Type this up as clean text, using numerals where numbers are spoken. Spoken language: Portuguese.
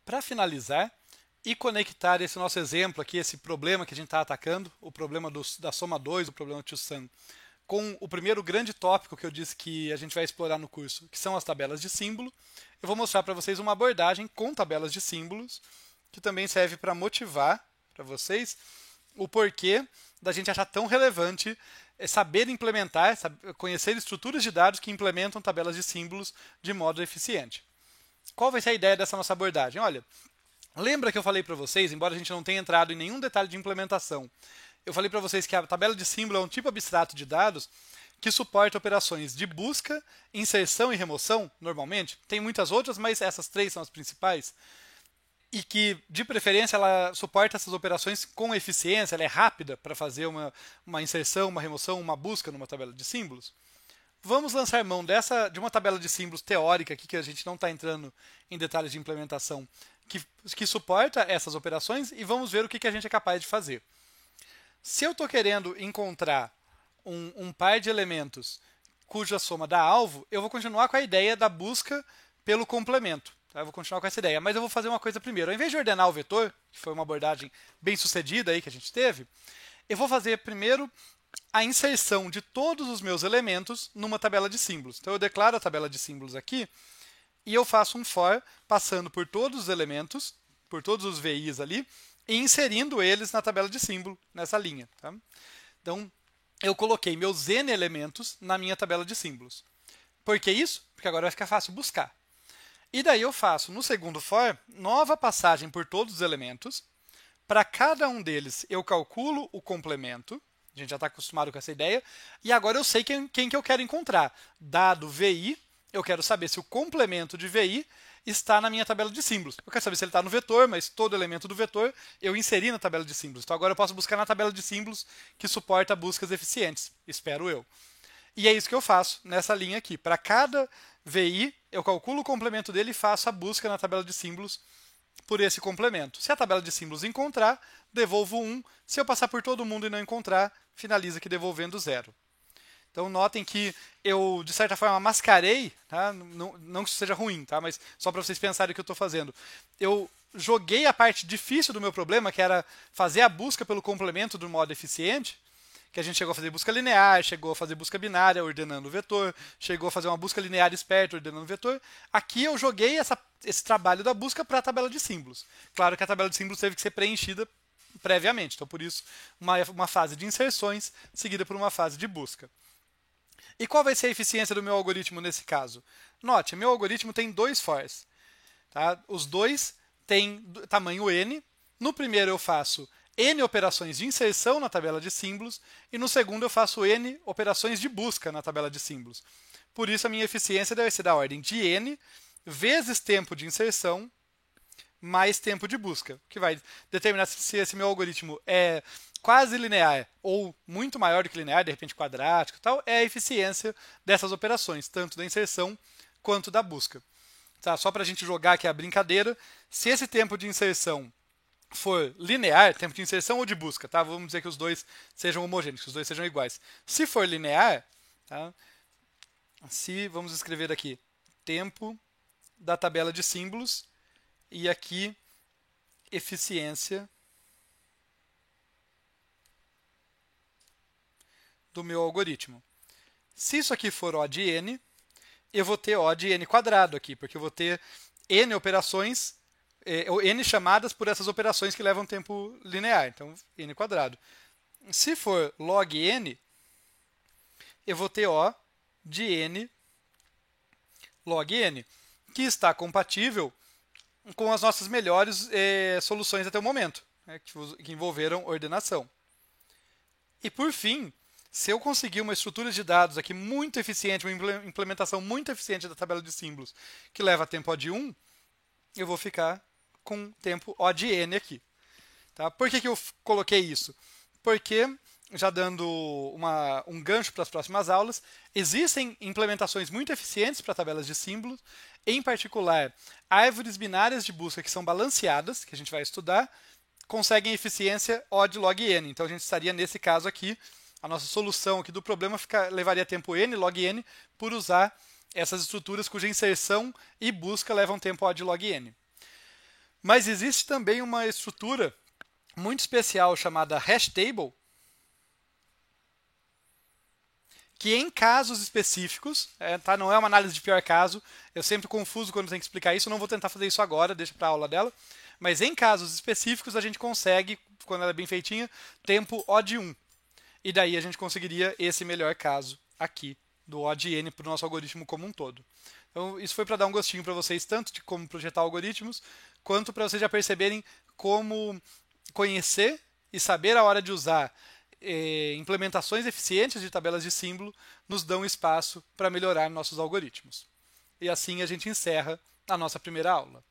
Para finalizar e conectar esse nosso exemplo aqui, esse problema que a gente está atacando, o problema da soma 2, o problema do Sum, com o primeiro grande tópico que eu disse que a gente vai explorar no curso, que são as tabelas de símbolo, eu vou mostrar para vocês uma abordagem com tabelas de símbolos, que também serve para motivar para vocês o porquê da gente achar tão relevante saber implementar, conhecer estruturas de dados que implementam tabelas de símbolos de modo eficiente. Qual vai ser a ideia dessa nossa abordagem? Olha, lembra que eu falei para vocês, embora a gente não tenha entrado em nenhum detalhe de implementação, eu falei para vocês que a tabela de símbolo é um tipo abstrato de dados que suporta operações de busca, inserção e remoção, normalmente. Tem muitas outras, mas essas três são as principais. E que, de preferência, ela suporta essas operações com eficiência, ela é rápida para fazer uma inserção, uma remoção, uma busca numa tabela de símbolos. Vamos lançar mão de uma tabela de símbolos teórica aqui, que a gente não está entrando em detalhes de implementação, que suporta essas operações, e vamos ver o que a gente é capaz de fazer. Se eu estou querendo encontrar um par de elementos cuja soma dá alvo, eu vou continuar com a ideia da busca pelo complemento. Tá? Eu vou continuar com essa ideia, mas eu vou fazer uma coisa primeiro. Ao invés de ordenar o vetor, que foi uma abordagem bem sucedida aí que a gente teve, eu vou fazer primeiro a inserção de todos os meus elementos numa tabela de símbolos. Então eu declaro a tabela de símbolos aqui e eu faço um for passando por todos os elementos, por todos os VIs ali, e inserindo eles na tabela de símbolo, nessa linha. Tá? Então, eu coloquei meus N elementos na minha tabela de símbolos. Por que isso? Porque agora vai ficar fácil buscar. E daí eu faço, no segundo for, nova passagem por todos os elementos. Para cada um deles, eu calculo o complemento. A gente já está acostumado com essa ideia. E agora eu sei quem que eu quero encontrar. Dado VI, eu quero saber se o complemento de VI está na minha tabela de símbolos. Eu quero saber se ele está no vetor, mas todo elemento do vetor eu inseri na tabela de símbolos. Então agora eu posso buscar na tabela de símbolos que suporta buscas eficientes, espero eu. E é isso que eu faço nessa linha aqui. Para cada VI, eu calculo o complemento dele e faço a busca na tabela de símbolos por esse complemento. Se a tabela de símbolos encontrar, devolvo 1. Se eu passar por todo mundo e não encontrar, finaliza aqui devolvendo 0. Então, notem que eu, de certa forma, mascarei, tá? Não que isso seja ruim, tá? Mas só para vocês pensarem o que eu estou fazendo. Eu joguei a parte difícil do meu problema, que era fazer a busca pelo complemento de um modo eficiente, que a gente chegou a fazer busca linear, chegou a fazer busca binária ordenando o vetor, chegou a fazer uma busca linear esperta ordenando o vetor. Aqui eu joguei esse trabalho da busca para a tabela de símbolos. Claro que a tabela de símbolos teve que ser preenchida previamente, então por isso uma fase de inserções seguida por uma fase de busca. E qual vai ser a eficiência do meu algoritmo nesse caso? Note, meu algoritmo tem dois fors. Tá? Os dois têm tamanho n. No primeiro eu faço n operações de inserção na tabela de símbolos e no segundo eu faço n operações de busca na tabela de símbolos. Por isso a minha eficiência deve ser da ordem de n vezes tempo de inserção mais tempo de busca, que vai determinar se esse meu algoritmo é quase linear ou muito maior do que linear, de repente quadrático e tal, é a eficiência dessas operações, tanto da inserção quanto da busca. Tá? Só para a gente jogar aqui a brincadeira, se esse tempo de inserção for linear, tempo de inserção ou de busca, tá? Vamos dizer que os dois sejam homogêneos, que os dois sejam iguais. Se for linear, tá? Vamos escrever aqui tempo da tabela de símbolos e aqui eficiência do meu algoritmo. Se isso aqui for O de n, eu vou ter O de n quadrado aqui, porque eu vou ter n operações, n chamadas por essas operações que levam tempo linear, então n quadrado. Se for log n, eu vou ter O de n log n, que está compatível com as nossas melhores soluções até o momento, né, que envolveram ordenação. E por fim, se eu conseguir uma estrutura de dados aqui muito eficiente, uma implementação muito eficiente da tabela de símbolos, que leva tempo O de 1, eu vou ficar com tempo O de n aqui. Tá? Por que eu coloquei isso? Porque, já dando um gancho para as próximas aulas, existem implementações muito eficientes para tabelas de símbolos, em particular, árvores binárias de busca que são balanceadas, que a gente vai estudar, conseguem eficiência O de log n. Então, a gente estaria, nesse caso aqui, a nossa solução aqui do problema levaria tempo n, log n, por usar essas estruturas cuja inserção e busca levam tempo O de log n. Mas existe também uma estrutura muito especial chamada hash table, que em casos específicos, tá? Não é uma análise de pior caso, eu sempre confuso quando tenho que explicar isso, eu não vou tentar fazer isso agora, deixa para a aula dela, mas em casos específicos a gente consegue, quando ela é bem feitinha, tempo O de 1. E daí a gente conseguiria esse melhor caso aqui, do O de n para o nosso algoritmo como um todo. Então, isso foi para dar um gostinho para vocês, tanto de como projetar algoritmos, quanto para vocês já perceberem como conhecer e saber a hora de usar implementações eficientes de tabelas de símbolo nos dão espaço para melhorar nossos algoritmos. E assim a gente encerra a nossa primeira aula.